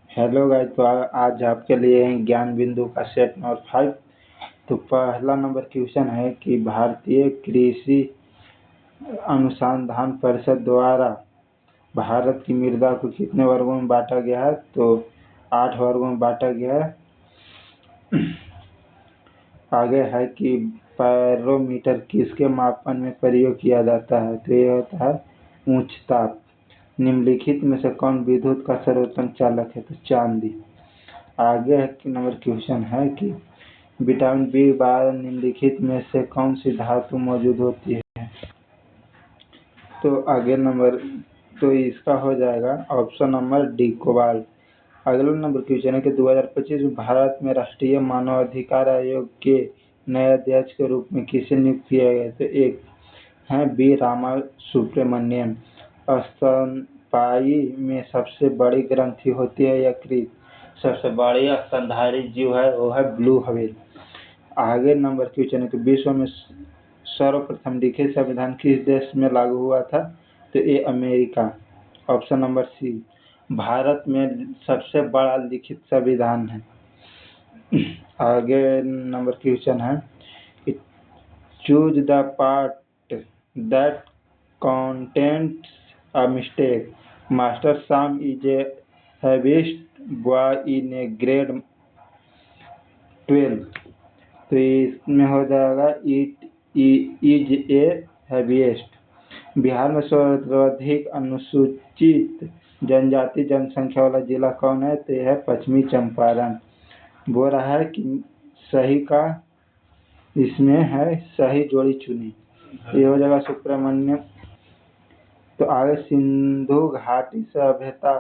Hello guys. तो आज आपके लिए ज्ञान बिंदु का सेट नंबर 5। तो पहला नंबर क्वेश्चन है कि भारतीय कृषि अनुसंधान परिषद द्वारा भारत की मृदा को कितने वर्गों में बांटा गया है? तो 8 वर्गों में बांटा गया है। आगे है कि बैरोमीटर किसके मापन में प्रयोग किया जाता है? तो ये होता है उच्च ताप। निम्नलिखित में से कौन विद्युत का सर्वोत्तम चालक है? तो चांदी। आगे नंबर क्वेश्चन है कि विटामिन बी 12 निम्नलिखित में से कौन सी धातु मौजूद होती है? तो आगे नंबर तो इसका हो जाएगा ऑप्शन नंबर डी, कोबाल्ट। अगला नंबर क्वेश्चन है कि 2025 में भारत में राष्ट्रीय मानवाधिकार आयोग के नए अध्यक्ष के रूप में किसे नियुक्त किया गया? तो एक है बी रामा सुब्रमण्यम। स्तनपायी में सबसे बड़ी ग्रंथि होती है यकृत। सबसे बड़ी स्तनधारी जीव है वो है ब्लू व्हेल। आगे नंबर क्वेश्चन है कि विश्व में सर्वप्रथम लिखित संविधान किस देश में लागू हुआ था? तो ये America. Option number C, Bharat में सबसे बड़ा लिखित संविधान है। आगे नंबर क्वेश्चन है कि choose the part that contains a mistake. Master Sam is a heaviest boy in a grade 12। तो इसमें हो जाएगा it is a heaviest. Bihar में सर्वाधिक अनुसूचित जनजाति जनसंख्या वाला जिला कौन है? तो यह है पश्चिमी चंपारण। बोल रहा है कि सही का इसमें है सही जोड़ी चुनी। ये हो जाएगा सुब्रमण्यम। तो आगे सिंधु घाटी सभ्यता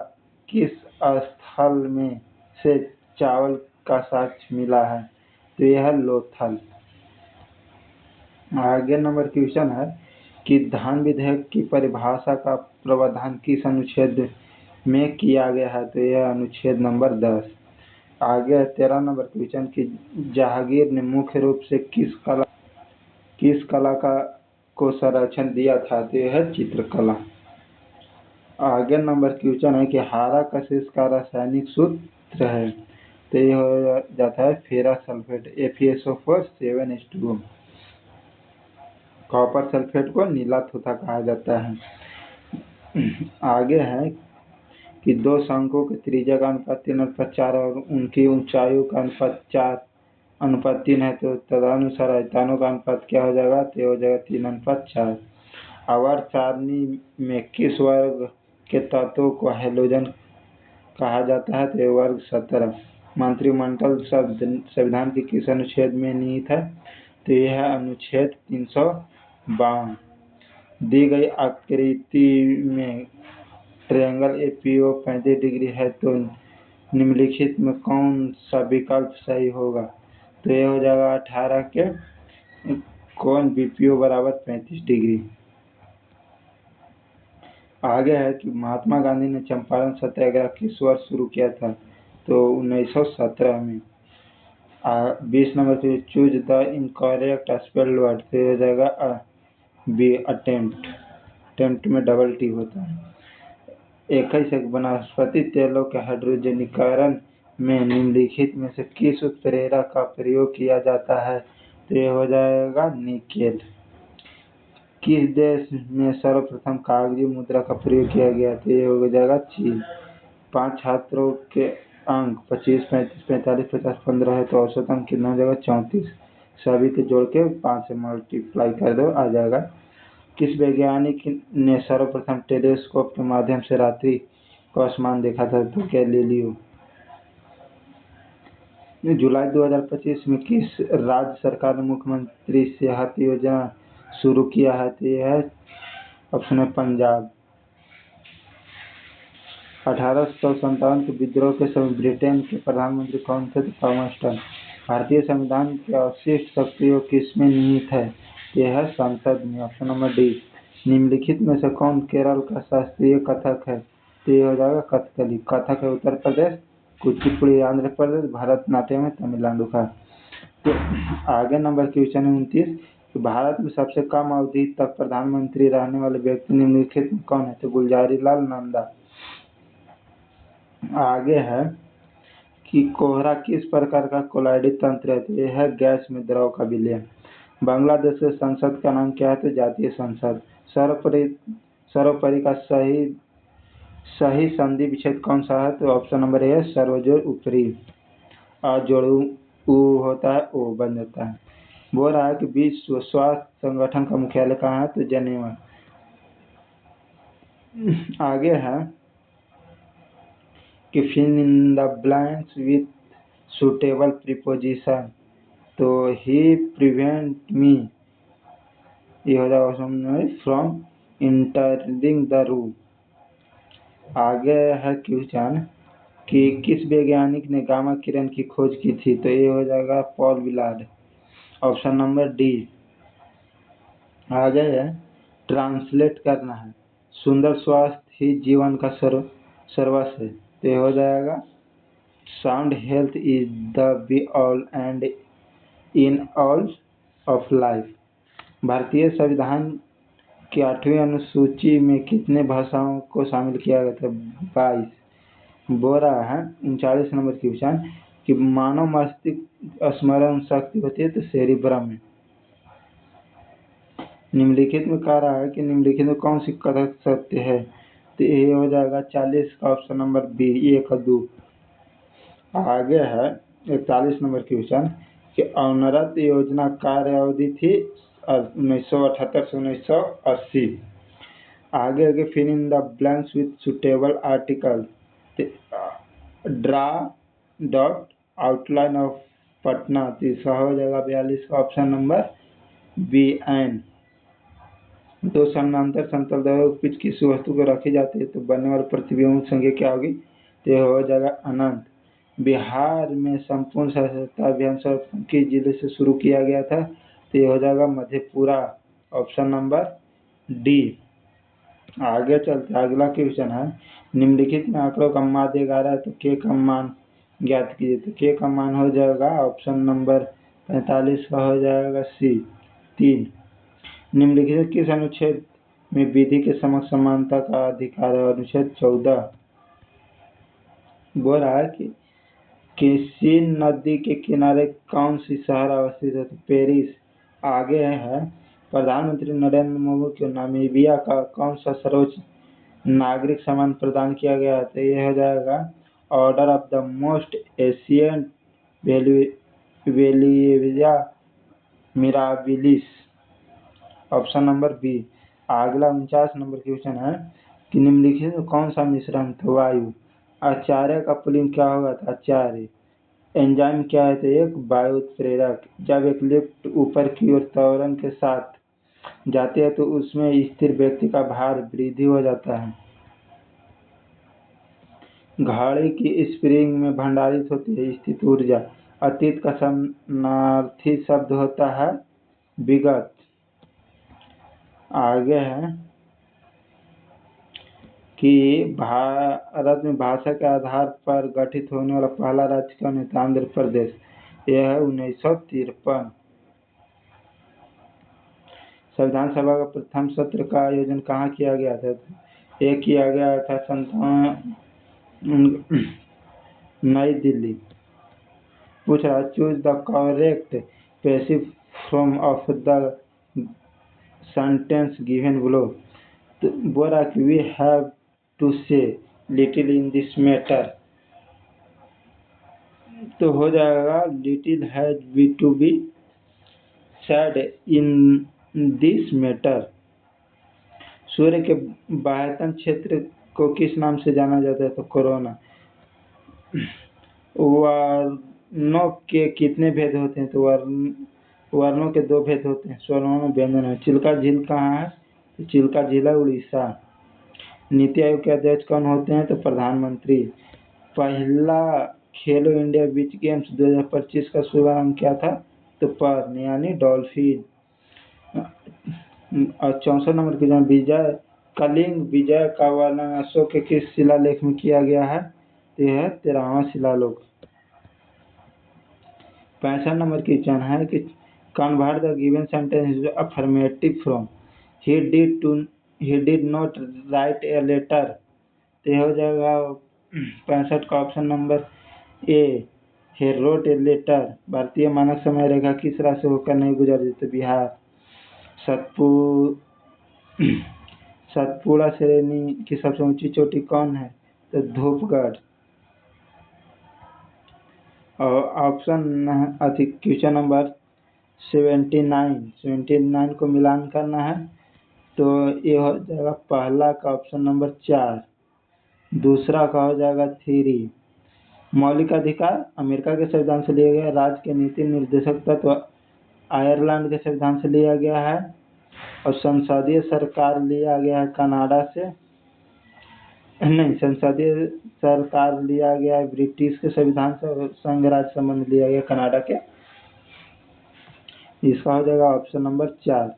किस स्थल में से चावल का साक्ष्य मिला है? तो यह है लोथल। आगे नंबर क्वेश्चन है कि धन विधेयक की परिभाषा का प्रावधान किस अनुच्छेद में किया गया है? तो यह अनुच्छेद नंबर 10। आगे 13 नंबर क्वेश्चन कि जहांगीर ने मुख्य रूप से किस कला का को संरक्षण दिया था? तो यह है चित्रकला। आगे नंबर क्वेश्चन है कि हारा कशिश का रासायनिक सूत्र है? तो ये हो जाता है ferrous sulphate FeSO4 7H2O। Copper sulphate को नीला थोथा कहा जाता है। आगे है कि दो शंकों के त्रिज्या का अनुपात 3:4 और उनकी ऊंचाइयों का अनुपात 4:3 है। तो तदनुसार आयतनों का अनुपात क्या हो जाएगा? तो हो जाएगा 3:4। आवर्त सारणी में किस वर्ग के तत्वों को हैलोजन कहा जाता है? तो वर्ग 17। मंत्रिमंडल संविधान के किस अनुच्छेद में निहित है? तो यह है अनुच्छेद 352। दी गई आकृति में ट्रायंगल एपीओ 35 डिग्री है तो निम्नलिखित में कौन सा विकल्प सही होगा? तो यह हो जाएगा 18 के कोण बीपीओ बराबर 35 डिग्री। आगे है कि महात्मा गांधी ने चंपारण सत्याग्रह किस वर्ष शुरू किया था? तो 1917 में। 20 नंबर पे choose the incorrect spelled word. तो हो जाएगा बी अटेम्प्ट। अटेम्प्ट में डबल टी होता है। 21 एक वनस्पति तेलों के हाइड्रोजनीकरण में निम्नलिखित में से किस उत्प्रेरक का प्रयोग किया जाता है? तो ये हो जाएगा निकेल। किस देश में सर्वप्रथम कागजी मुद्रा का प्रयोग किया गया? तो ये हो जाएगा चीन। 5 छात्रों के अंक 25, 35, 45, 50, 15 है तो औसत अंक कितना हो जाएगा? 34। सभी के जोड़ के 5 से मल्टीप्लाई कर दो, आ जाएगा। किस वैज्ञानिक ने सर्वप्रथम टेलीस्कोप के माध्यम से रात्रि को आसमान देखा था? तो गैलीलियो। जुलाई 2025 में किस राज्य सरकार ने मुख्यमंत्री सेहत योजना शुरू किया है? तो यह है ऑप्शन है पंजाब। 1857 के विद्रोह के समय ब्रिटेन के प्रधानमंत्री कौन थे? तो पामर्स्टन। भारतीय संविधान की अवशिष्ट शक्तियों किसमें निहित है? यह है संसद में। Option number D. निम्नलिखित में से कौन केरल का शास्त्रीय कथक है? तो ये हो जाएगा कथकली। कथक है उत्तर प्रदेश, कुचिपुड़ी आंध्र प्रदेश, भरतनाट्यम है तमिलनाडु का। तो आगे नंबर क्वेश्चन है 29 कि भारत में सबसे कम अवधि तक प्रधानमंत्री रहने वाले व्यक्ति निम्नलिखित में कौन है? तो गुलजारी लाल नंदा। आगे है कि कोहरा किस प्रकार का कोलाइडी तंत्र है? तो यह है गैस में द्रव का विलयन। बांग्लादेश के संसद का नाम क्या है? तो जातीय संसद। सर्वोपरि सर्वोपरि का सही सही संधि विच्छेद कौन सा है? तो ऑप्शन नंबर ए है सर्वजोड़ ऊपरी। आ जोड़ू ऊ होता है ओ बन जाता है। बोल रहा है कि विश्व स्वास्थ्य संगठन का मुख्यालय कहाँ है? तो जेनेवा। आगे है कि fill in the blanks with suitable preposition. तो ही प्रिवेंट मी, ये हो जाएगा option from entering the room. आगे है क्वेश्चन कि किस वैज्ञानिक ने गामा किरण की खोज की थी? तो ये हो जाएगा Paul Willard. Option number D. आगे है ट्रांसलेट करना है। सुंदर स्वास्थ्य ही जीवन का सर्वस्व है। तो ये हो जाएगा sound health is the be all and in all of life. भारतीय संविधान की 8वीं अनुसूची में कितने भाषाओं को शामिल किया गया था? 22। बोल रहा है 39 नंबर क्वेश्चन कि मानव मस्तिष्क स्मरण शक्ति होती है तो सेरिब्रम में। निम्नलिखित में कह रहा है कि निम्नलिखित में कौन सी कथक सत्य है? तो ये हो जाएगा 40 का ऑप्शन नंबर बी 1 और 2। आगे है 41 नंबर क्वेश्चन कि अनवरत योजना कार्य अवधि थी 1978 से 1980। आगे fill in the blanks with suitable article. Draw dot outline of Patna. तो इसका हो जाएगा 42 का ऑप्शन नंबर बी एन। दो समानांतर समतल द्वयों के बीच किसी वस्तु को रखी जाती है तो बनने वाले प्रतिबिंब की संख्या क्या होगी? तो यह हो जाएगा अनंत। बिहार में संपूर्ण साक्षरता अभियान किस जिले से शुरू किया गया था? तो यह हो जाएगा मधेपुरा। Option number D. आगे चलते अगला क्वेश्चन है निम्नलिखित में आंकड़ों का माध्य 11 है तो के का मान ज्ञात कीजिए। तो के का मान हो जाएगा ऑप्शन नंबर 45 का हो जाएगा सी 3। निम्नलिखित किस अनुच्छेद में विधि के समक्ष समानता का अधिकार है? अनुच्छेद 14। बोल रहा है कि किसी नदी के किनारे कौन सी शहर अवस्थित है? तो पेरिस। आगे है प्रधानमंत्री नरेंद्र मोदी को नामीबिया का कौन सा सर्वोच्च नागरिक सम्मान प्रदान किया गया है? तो यह हो जाएगा order of the most ancient वेलिविया मिराबिलिस। Option number B. अगला 49 नंबर क्वेश्चन है कि निम्नलिखित में कौन सा मिश्रण था? वायु। आचार्य का पुल्लिंग क्या होगा? था आचार्य। एंजाइम क्या है? तो एक वायु उत्प्रेरक। जब एक लिफ्ट ऊपर की ओर त्वरण के साथ जाती है तो उसमें स्थिर व्यक्ति का भार वृद्धि हो जाता है। घड़ी की स्प्रिंग में भंडारित होती है स्थित ऊर्जा। अतीत का समानार्थी शब्द होता है विगत। आगे है कि भारत में भाषा के आधार पर गठित होने वाला पहला राज्य कौन है? आंध्र प्रदेश। यह है 1953। संविधान सभा का प्रथम सत्र का आयोजन कहाँ किया गया था? एक किया गया था 57 नई दिल्ली। पूछ रहा choose the correct passive form of the sentence given below. तो बोल रहा कि we have to say little in this matter. तो हो जाएगा little has we to be said in this matter. सूर्य के बाह्यतम क्षेत्र को किस नाम से जाना जाता है? तो कोरोना। वर्णों के कितने भेद होते हैं? तो वर्णों के 2 भेद होते हैं, स्वरवर्ण व्यंजन है। चिल्का झील कहाँ है? तो चिल्का झील है उड़ीसा। नीति आयोग के अध्यक्ष कौन होते हैं? तो प्रधानमंत्री। पहला खेलो इंडिया बीच गेम्स 2025 का शुभारंभ क्या था? तो पर्ण यानी डॉल्फिन। और 64 नंबर की जहाँ विजय कलिंग विजय का वर्णन अशोक के किस शिलालेख में किया गया है? तो यह है 13वां शिलालेख। 65 नंबर की क्वेश्चन है कि convert the given sentence into affirmative from. He did not write a letter. तो यह हो जाएगा 65 का option number A, he wrote a letter. भारतीय मानक समय रेखा किस राज्य से होकर नहीं गुजरती? तो बिहार। सतपु सतपुड़ा श्रेणी की सबसे ऊंची चोटी कौन है? तो धूपगढ़। और क्वेश्चन नंबर 79 को मिलान करना है, तो ये हो जाएगा पहला का ऑप्शन नंबर 4, दूसरा का हो जाएगा 3। मौलिक अधिकार अमेरिका के संविधान से लिया गया, राज्य के नीति निर्देशक तत्व आयरलैंड के संविधान से लिया गया है, और संसदीय सरकार लिया गया है कनाडा से। नहीं, संसदीय सरकार लिया गया है ब्रिटिश के संविधान से, और संघ राज्य संबंध लिया गया कनाडा के। इसका हो जाएगा ऑप्शन नंबर 4।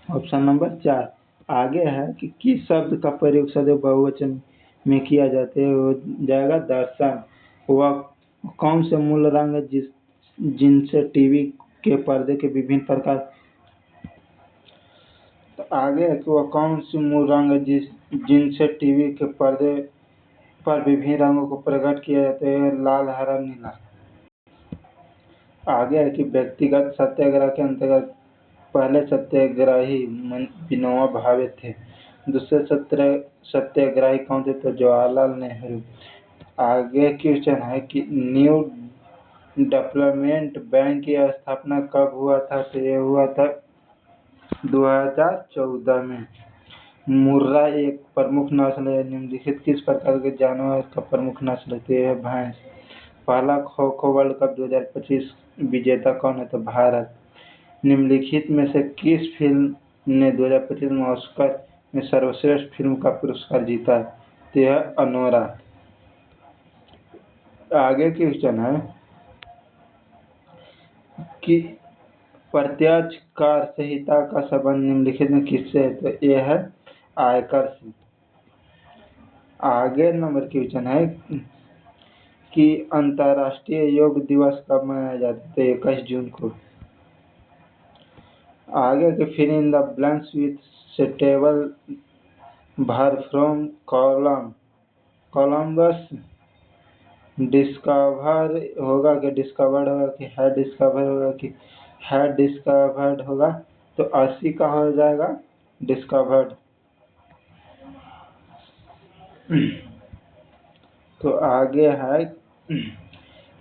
ऑप्शन नंबर 4 आगे है कि किस शब्द का प्रयोग सदैव बहुवचन में किया जाता है? हो जाएगा दर्शन। वह कौन से मूल रंग है जिनसे टीवी के पर्दे के विभिन्न प्रकार, तो आगे है कि वह कौन सी मूल रंग है जिनसे टीवी के पर्दे पर विभिन्न रंगों को प्रकट किया जाता है? लाल, हरा, नीला। आगे है कि व्यक्तिगत सत्याग्रह के अंतर्गत पहले सत्याग्रही विनोबा भावे थे, दूसरे सत्याग्रही कौन थे? तो जवाहरलाल नेहरू। आगे क्वेश्चन है कि न्यू डेवलपमेंट बैंक की स्थापना कब हुआ था? तो ये हुआ था 2014 में। मुर्रा एक प्रमुख नस्ल है, निम्नलिखित किस प्रकार के जानवर का प्रमुख नस्ल है? तो यह है भैंस। पहला खो खो वर्ल्ड कप 2025 विजेता कौन है? तो भारत। निम्नलिखित में से किस फिल्म ने 2025 में ऑस्कर में सर्वश्रेष्ठ फिल्म का पुरस्कार जीता? तो यह अनोरा। आगे क्वेश्चन है कि प्रत्यक्ष कर संहिता का संबंध निम्नलिखित में किससे है? तो यह है आयकर से। आगे नंबर क्वेश्चन है कि अंतर्राष्ट्रीय योग दिवस कब मनाया जाता है? तो 21 जून को। आगे के fill in the blanks with suitable verb from Columbus discover होगा कि डिस्कवर्ड होगा कि हैड डिस्कवर होगा कि हैड डिस्कवर्ड होगा? तो 80 का हो जाएगा डिस्कवर्ड। तो आगे है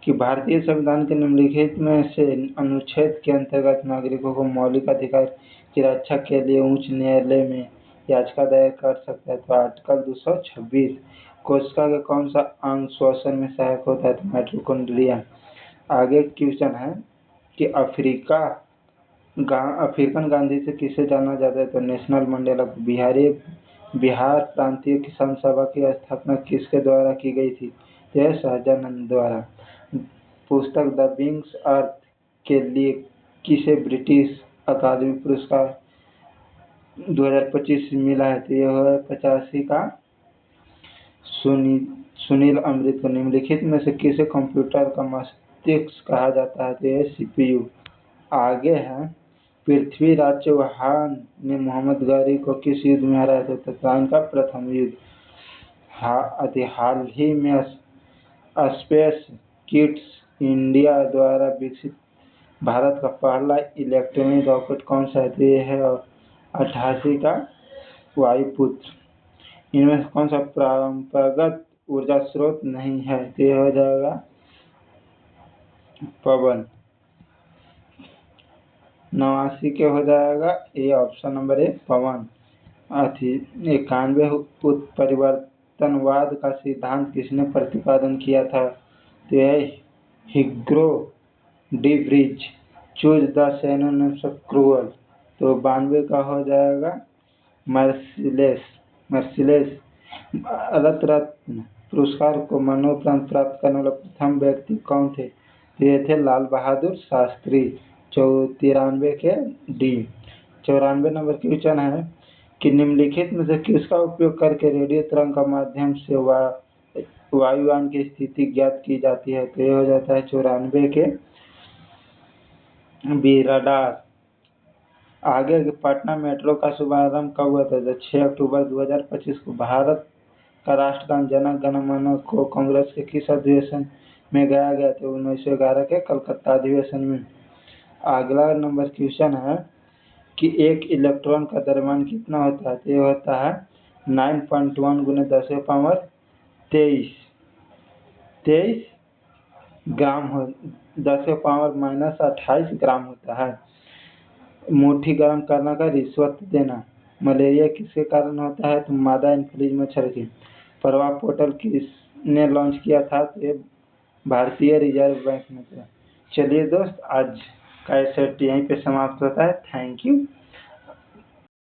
कि भारतीय संविधान के निम्नलिखित में से अनुच्छेद के अंतर्गत नागरिकों को मौलिक अधिकार की रक्षा के लिए उच्च न्यायालय में याचिका दायर कर सकता है? तो आर्टिकल 226। कोशिका के कौन सा अंग श्वसन में सहायक होता है? तो माइटोकॉन्ड्रिया। आगे क्वेश्चन है कि अफ्रीकन गांधी से किसे जाना जाता है? तो नेशनल मंडेला। बिहार प्रांतीय किसान सभा की स्थापना किसके द्वारा की गई थी? यह सहजानंद द्वारा। पुस्तक द विंग्स अर्थ के लिए किसे ब्रिटिश अकादमी पुरस्कार 2025 मिला है? तो यह है 85 का सुनील अमृत को। निम्नलिखित में से किसे कंप्यूटर का मस्तिष्क कहा जाता है? तो यह सीपीयू। आगे है पृथ्वीराज चौहान ने मोहम्मद गौरी को किस युद्ध में हराया था? तत्कालीन का प्रथम युद्ध। हाल ही में स्पेस किड्स इंडिया द्वारा विकसित भारत का पहला इलेक्ट्रॉनिक रॉकेट कौन सा है? तो ये है 88 का वायुपुत्र। इनमें से कौन सा परंपरागत ऊर्जा स्रोत नहीं है? तो ये हो जाएगा पवन। 89 के हो जाएगा ये ऑप्शन नंबर ए पवन। 91 उत्परिवर्तनवाद का सिद्धांत किसने प्रतिपादन किया था? तो यह हिग्रो डी ब्रिज। Choose the synonyms of cruel. तो 92 का हो जाएगा मर्सिलेस। भारत रत्न पुरस्कार को मरणोपरांत प्राप्त करने वाला प्रथम व्यक्ति कौन थे? तो ये थे लाल बहादुर शास्त्री। 93 के डी। 94 नंबर क्वेश्चन है कि निम्नलिखित में से किसका उपयोग करके रेडियो तरंग का माध्यम से वायुयान की स्थिति ज्ञात की जाती है? तो ये हो जाता है 94 के बी रडार। आगे पटना मेट्रो का शुभारंभ कब हुआ था? तो 6 अक्टूबर 2025 को। भारत का राष्ट्रगान जन गण मन को कांग्रेस के किस अधिवेशन में गाया गया था? 1911 के कलकत्ता अधिवेशन में। अगला नंबर क्वेश्चन है कि एक इलेक्ट्रॉन का द्रव्यमान कितना होता है? तो ये होता है 9.1 गुने 10⁻23 ग्राम 10⁻−28 ग्राम होता है। मुट्ठी गर्म करने का रिश्वत देना। मलेरिया किसके कारण होता है? तो मादा एनफ्लूएंजा मच्छर की। प्रवाह पोर्टल किसने लॉन्च किया था? तो ये भारतीय रिजर्व बैंक ने किया। चलिए दोस्त, आज का सेट यहीं पे समाप्त होता है। Thank you.